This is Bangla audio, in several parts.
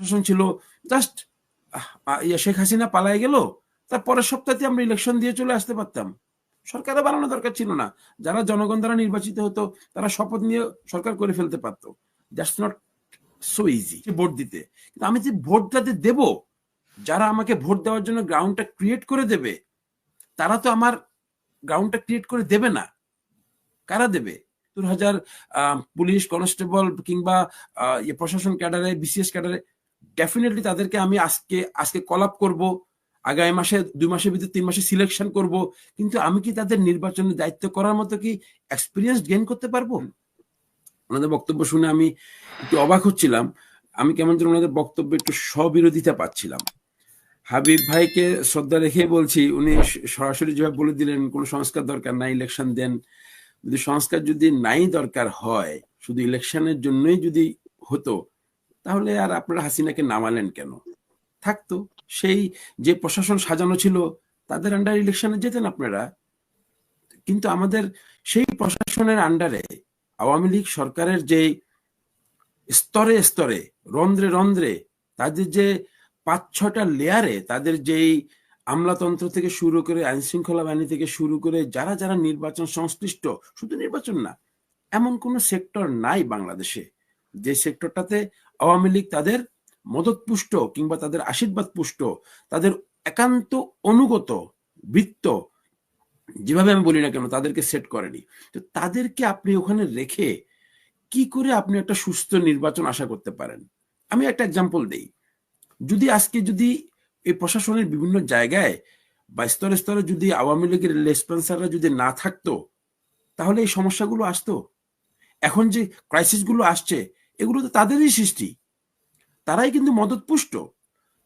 প্রশাসন ছিল জাস্ট শেখ হাসিনা পালায় গেল, তার পরের সপ্তাহে আমরা ইলেকশন দিয়ে চলে আসতে পারতাম। সরকারে বানানো দরকার ছিল না। যারা জনগণ দ্বারা নির্বাচিত হতো তারা শপথ নিয়ে সরকার করে ফেলতে পারতো। That's not so easy vote দিতে। কিন্তু আমি যে ভোটটাতে দেব, যারা আমাকে ভোট দেওয়ার জন্য গ্রাউন্ডটা ক্রিয়েট করে দেবে, তারা তো আমার গ্রাউন্ডটা ক্রিয়েট করে দেবে না। কারা দেবে? ৭০,০০০ পুলিশ কনস্টেবল কিংবা প্রশাসন ক্যাডারে, বিসিএস ক্যাডারে, ডেফিনেটলি তাদেরকে আমি আজকে কল আপ করবো, আগামী মাসে 2 মাসের ভিতরে 3 মাসে সিলেকশন করব। কিন্তু আমি কি তাদের নির্বাচনের দায়িত্ব করার মতো কি এক্সপিরিয়েন্স গেইন করতে পারবো? ওনাদের বক্তব্য শুনে আমি একটু অবাক হচ্ছিলাম। আমি কেমন যেন ওনাদের বক্তব্যে একটু স্ববিরোধিতা পাচ্ছিলাম। হাবিব ভাইকে শ্রদ্ধা রেখে বলছি, উনি সরাসরি যেভাবে বলে দিলেন কোনো সংস্কার দরকার নাই, ইলেকশন দেন। যদি সংস্কার যদি নাই দরকার হয়, শুধু ইলেকশনের জন্যই যদি হতো, তাহলে আর আপনারা হাসিনাকে নামালেন কেন? থাকতো সেই যে প্রশাসন সাজানো ছিল, তাদের আন্ডার ইলেকশনে যেতেন আপনারা। কিন্তু আমাদের সেই প্রশাসনের আন্ডারে আওয়ামী লীগ সরকারের যে স্তরে স্তরে, রন্ধ্রে রন্ধ্রে, তাদের যে 5-6টা লেয়ারে, তাদের যেই আমলাতন্ত্র থেকে শুরু করে, আইন শৃঙ্খলা বাহিনী থেকে শুরু করে, যারা যারা নির্বাচন সংশ্লিষ্ট, শুধু নির্বাচন না, এমন কোন সেক্টর নাই বাংলাদেশে যে সেক্টরটাতে আওয়ামী লীগ তাদের মদত পুষ্ট কিংবা তাদের আশীর্বাদ পুষ্ট, তাদের একান্ত অনুগত বৃত্ত, যেভাবে আমি বলি না কেন, তাদেরকে সেট করেনি। তো তাদেরকে আপনি ওখানে রেখে কি করে আপনি একটা সুস্থ নির্বাচন আশা করতে পারেন? আমি একটা এক্সাম্পল দেই। যদি এই প্রশাসনের বিভিন্ন জায়গায় বা স্তরে স্তরে যদি আওয়ামী লীগের রেসপন্সাররা যদি না থাকতো, তাহলে এই সমস্যাগুলো আসতো। এখন যে ক্রাইসিসগুলো আসছে, এগুলো তো তাদেরই সৃষ্টি। তারাই কিন্তু মদতপুষ্ট,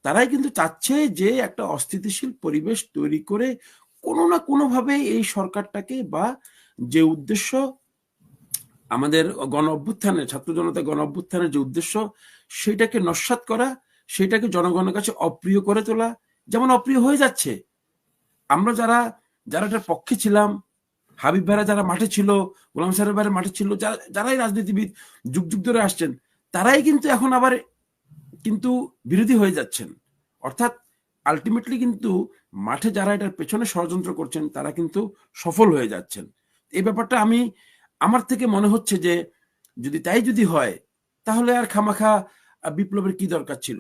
তারাই কিন্তু চাচ্ছে যে একটা অস্থিতিশীল পরিবেশ তৈরি করে কোনো না কোনোভাবে এই সরকারটাকে, বা যে উদ্দেশ্য আমাদের গণ অভ্যুত্থানের, ছাত্র জনতা গণ অভ্যুত্থানের যে উদ্দেশ্য, সেটাকে নস্যাৎ করা, সেটাকে জনগণের কাছে অপ্রিয় করে তোলা। যেমন অপ্রিয় হয়ে যাচ্ছে। আমরা যারা এটার পক্ষে ছিলাম, হাবিব ভাইরা যারা মাঠে ছিল, গোলাম সাহেব ভাইরা মাঠে ছিল, যারাই রাজনীতিবিদ যুগ যুগ ধরে আসছেন, তারাই কিন্তু এখন আবার কিন্তু বিরোধী হয়ে যাচ্ছেন। অর্থাৎ আলটিমেটলি কিন্তু মাঠে যারা এটার পেছনে ষড়যন্ত্র করছেন, তারা কিন্তু সফল হয়ে যাচ্ছেন। এই ব্যাপারটা আমার থেকে মনে হচ্ছে যে যদি হয়, তাহলে আর খামাখা বিপ্লবের কি দরকার ছিল?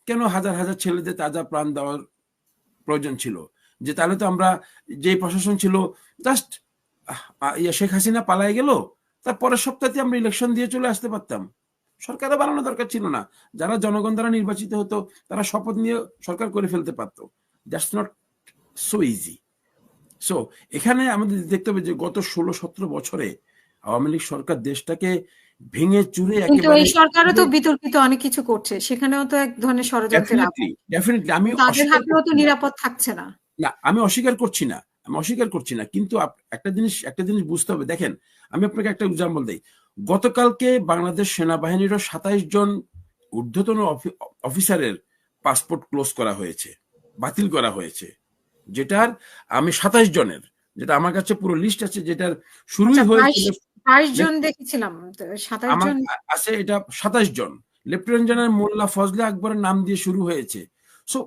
কেন হাজার হাজার ছেলেদের তাজা প্রাণ দেওয়ার প্রয়োজন ছিল? যে তাহলে তো আমরা, যে প্রশাসন ছিল, জাস্ট শেখ হাসিনা পালায় গেল, তার পরের সপ্তাহে আমরা ইলেকশন দিয়ে চলে আসতে পারতাম। সরকারে বানানো দরকার ছিল না। যারা জনগণ দ্বারা নির্বাচিত হতো, তারা শপথ নিয়ে সরকার করে ফেলতে পারতো। That's not so easy. So এখানে আমাদের দেখতে হবে যে গত 16-17 বছরে আওয়ামী লীগ সরকার দেশটাকে ভেঙে চুরে একেবারে, এই সরকারও তো বিতর্কিত অনেক কিছু করছে, সেখানেও তো এক ধরনের ষড়যন্ত্রের ডেফিনেটলি আমি তাদের হাতেও তো নিরাপদ থাকছে না। আমি অস্বীকার করছি না, কিন্তু একটা জিনিস বুঝতে হবে। দেখেন, আমি আপনাকে একটা এক্সাম্পল দেই। গতকালকে বাংলাদেশ সেনাবাহিনীরও 27 জন ঊর্ধ্বতন অফিসারের পাসপোর্ট ক্লোজ করা হয়েছে, বাতিল করা হয়েছে। যেটার আমি 27 জনের, যেটা আমার কাছে পুরো লিস্ট আছে, যেটার শুরুই হয়েছিল 22 জন দেখেছিলাম, 27 জন আছে, এটা 27 জন। লেফটেন্যান্ট জেনারেল মোল্লা ফজলে আকবরের নাম দিয়ে শুরু হয়েছে। সো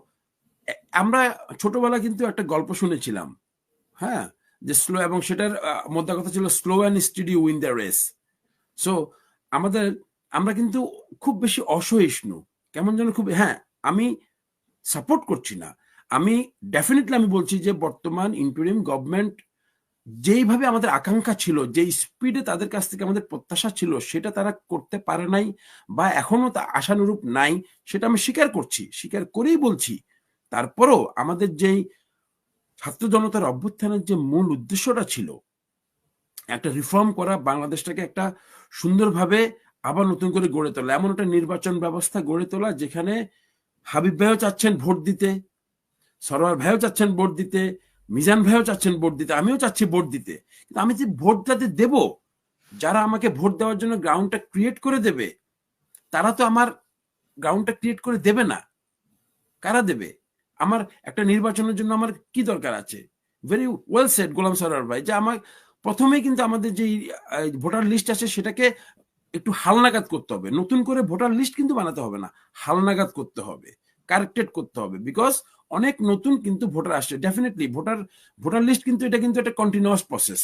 আমরা ছোটবেলা কিন্তু একটা গল্প শুনেছিলাম, হ্যাঁ, যে স্লো, এবং সেটার মধ্যে কথা ছিল slow and steady win the race. So আমরা কিন্তু খুব বেশি অসহিষ্ণু, কেমন যেন খুব, হ্যাঁ, আমি সাপোর্ট করছি না। আমি বলছি যে বর্তমান ইন্টারিম গভর্নমেন্ট যেইভাবে আমাদের আকাঙ্ক্ষা ছিল, যে স্পিডে তাদের কাছ থেকে আমাদের প্রত্যাশা ছিল, সেটা তারা করতে পারে নাই, বা এখনো তা আশানুরূপ নাই, সেটা আমি স্বীকার করেই বলছি। তারপরও আমাদের যেই ছাত্র জনতার অভ্যুত্থানের যে মূল উদ্দেশ্যটা ছিল, একটা রিফর্ম করা, বাংলাদেশটাকে একটা সুন্দরভাবে আবার নতুন করে গড়ে তোলা, এমন একটা নির্বাচন ব্যবস্থা গড়ে তোলা যেখানে হাবিব ভাইও চাচ্ছেন ভোট দিতে, সরোয়ার ভাইও চাচ্ছেন ভোট দিতে, মিজান ভাইও চাচ্ছেন ভোট দিতে, আমিও চাচ্ছি ভোট দিতে। কিন্তু আমি যে ভোটটাতে দেব, যারা আমাকে ভোট দেওয়ার জন্য গ্রাউন্ডটা ক্রিয়েট করে দেবে, তারা তো আমার গ্রাউন্ডটা ক্রিয়েট করে দেবে না। কারা দেবে? আমার একটা নির্বাচনের জন্য আমার কি দরকার আছে? ভেরি ওয়েল সেড গোলাম সরোয়ার ভাই, যে আমার প্রথমেই কিন্তু আমাদের যে ভোটার লিস্ট আছে, সেটাকে একটু হালনাগাদ করতে হবে। নতুন করে ভোটার লিস্ট কিন্তু বানাতে হবে না, হালনাগাদ করতে হবে, কারেক্টেড করতে হবে। বিকজ অনেক নতুন কিন্তু ভোটার আসছে। ডেফিনেটলি ভোটার লিস্ট কিন্তু এটা কিন্তু একটা কন্টিনিউয়াস প্রসেস।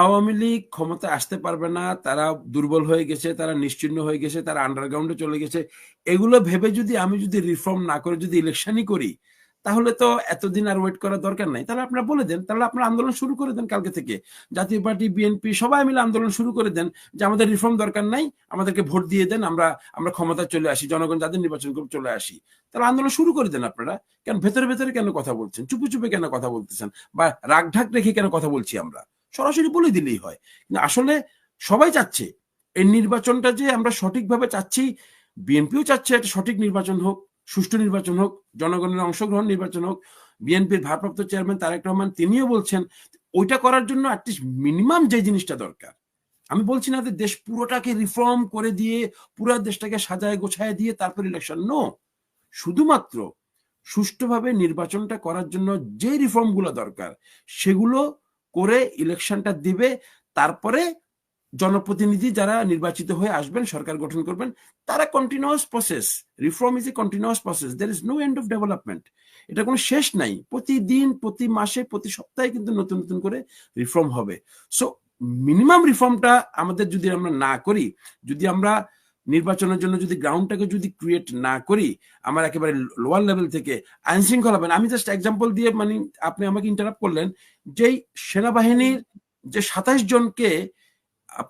আওয়ামী লীগ ক্ষমতা আসতে পারবে না, তারা দুর্বল হয়ে গেছে, তারা নিশ্চিহ্ন হয়ে গেছে, তারা আন্ডারগ্রাউন্ডে চলে গেছে, এগুলো ভেবে যদি আমি যদি রিফর্ম না করে যদি ইলেকশনই করি, তাহলে তো এতদিন আর ওয়েট করার দরকার নাই। তাহলে আপনারা বলে দেন, তাহলে আপনারা আন্দোলন শুরু করে দেন কালকে থেকে। জাতীয় পার্টি, বিএনপি সবাই মিলে আন্দোলন শুরু করে দেন যে আমাদের রিফর্ম দরকার নাই, আমাদেরকে ভোট দিয়ে দেন, আমরা আমরা ক্ষমতা চলে আসি, জনগণ যাদের নির্বাচন করে চলে আসি। তাহলে আন্দোলন শুরু করে দেন আপনারা। কেন ভেতরে ভেতরে কেন কথা বলছেন, চুপে চুপে কেন কথা বলতেছেন, বা রাগ ঢাক রেখে কেন কথা বলছি? আমরা সরাসরি বলে দিলেই হয়। কিন্তু আসলে সবাই চাচ্ছে এই নির্বাচনটা যে আমরা সঠিকভাবে চাচ্ছি, বিএনপিও চাচ্ছে একটা সঠিক নির্বাচন হোক, সুষ্ঠু নির্বাচন হোক, জনগণের অংশগ্রহণ নির্বাচন হোক। বিএনপির ভারপ্রাপ্ত চেয়ারম্যান তারেক রহমান তিনিও বলছেন ওইটা করার জন্য অ্যাটলিস্ট মিনিমাম যে জিনিসটা দরকার, আমি বলছি না যে দেশ পুরোটাকে রিফর্ম করে দিয়ে পুরো দেশটাকে সাজায় গোছায় দিয়ে তারপর ইলেকশন, নো। শুধুমাত্র সুষ্ঠুভাবে নির্বাচনটা করার জন্য যে রিফর্মগুলো দরকার সেগুলো করে ইলেকশনটা দিবে। তারপরে জনপ্রতিনিধি যারা নির্বাচিত হয়ে আসবেন, সরকার গঠন করবেন, তারা continuous process. Reform is a continuous process, there is no end of development. এটা কোনো শেষ নাই। প্রতিদিন, প্রতি মাসে, প্রতি সপ্তাহে কিন্তু নতুন নতুন করে রিফর্ম হবে। সো মিনিমাম রিফর্মটা আমাদের যদি আমরা না করি, যদি আমরা নির্বাচনের জন্য যদি গ্রাউন্ডটাকে যদি ক্রিয়েট না করি, আমার একেবারে লোয়ার লেভেল থেকে আইন শৃঙ্খলা হবে। আমি জাস্ট এক্সাম্পল দিয়ে, মানে আপনি আমাকে ইন্টারাপ্ট করলেন, যেই সেনাবাহিনীর যে 27 জনকে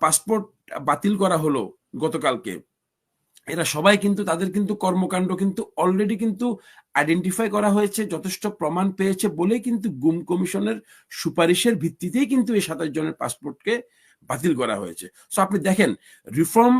পাসপোর্ট বাতিল করা হলো গতকালকে, এরা সবাই কিন্তু তাদের কিন্তু কর্মকাণ্ড কিন্তু অলরেডি কিন্তু আইডেন্টিফাই করা হয়েছে, যথেষ্ট প্রমাণ পেয়েছে বলেই কিন্তু গুম কমিশনের সুপারিশের ভিত্তিতেই কিন্তু এই 27 জনের পাসপোর্টকে বাতিল করা হয়েছে। সো আপনি দেখেন, রিফর্ম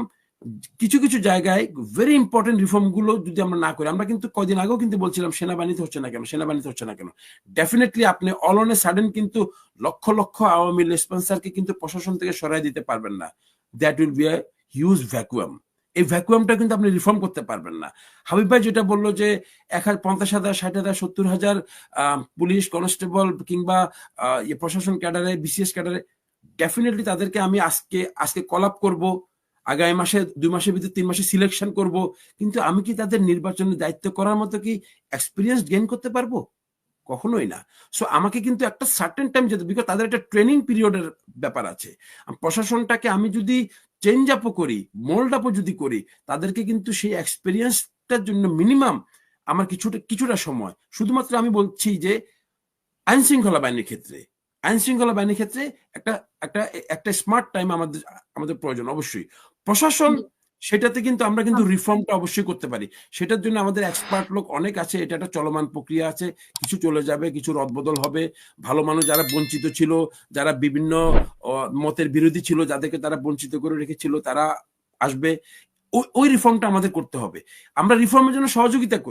কিছু কিছু জায়গায় ভেরি ইম্পর্টেন্ট রিফর্ম গুলো যদি আমরা না করি, আমরা কিন্তু কদিন আগেও কিন্তু বলছিলাম সেনাবাহিনীতে হচ্ছে না কেন, সেনাবাহিনীতে হচ্ছে না কেন। ডেফিনেটলি আপনি অল অন এ সাডেন কিন্তু লক্ষ লক্ষ আওয়ামী রেসপন্সারকে কিন্তু প্রশাসন থেকে সরাই দিতে পারবেন না। That will be a huge vacuum. এই ভ্যাকুয়ামটা কিন্তু আপনি রিফর্ম করতে পারবেন না। হাবিব ভাই যেটা বললো যে 50,000, 60,000, 70,000 পুলিশ কনস্টেবল কিংবা প্রশাসন ক্যাডারে, বিসিএস ক্যাডারে, ডেফিনেটলি তাদেরকে আমি আজকে কল আপ করবো, আগামী মাসে, 2 মাসের ভিতরে, 3 মাসে সিলেকশন করব। কিন্তু আমি কি তাদের নির্বাচনের দায়িত্ব করার মতো কি এক্সপিরিয়েন্স গেইন করতে পারবো? কখনোই না। সো আমাকে কিন্তু একটা সার্টেন টাইম যেতে, বিকজ তাদের একটা ট্রেনিং পিরিয়ডের ব্যাপার আছে। প্রশাসনটাকে আমি যদি চেঞ্জ আপও করি, মোল্ড আপও যদি করি, তাদেরকে কিন্তু সেই এক্সপিরিয়েন্সটার জন্য মিনিমাম আমার কিছুটা সময়, শুধুমাত্র আমি বলছি যে আইন শৃঙ্খলা বাহিনীর ক্ষেত্রে, একটা একটা একটা স্মার্ট টাইম আমাদের প্রয়োজন অবশ্যই। প্রশাসন, সেটাতে কিন্তু আমরা কিন্তু রিফর্মটা অবশ্যই করতে পারি। সেটার জন্য আমাদের এক্সপার্ট লোক অনেক আছে, এটা একটা চলমান প্রক্রিয়া আছে। কিছু চলে যাবে, কিছু রদবদল হবে। ভালো মানুষ যারা বঞ্চিত ছিল, যারা বিভিন্ন মতের বিরোধী ছিল, যাদেরকে তারা বঞ্চিত করে রেখেছিল, তারা আসবে। ওই রিফর্মটা আমাদের করতে হবে। আমরা রিফর্মের জন্য সহযোগিতা করি।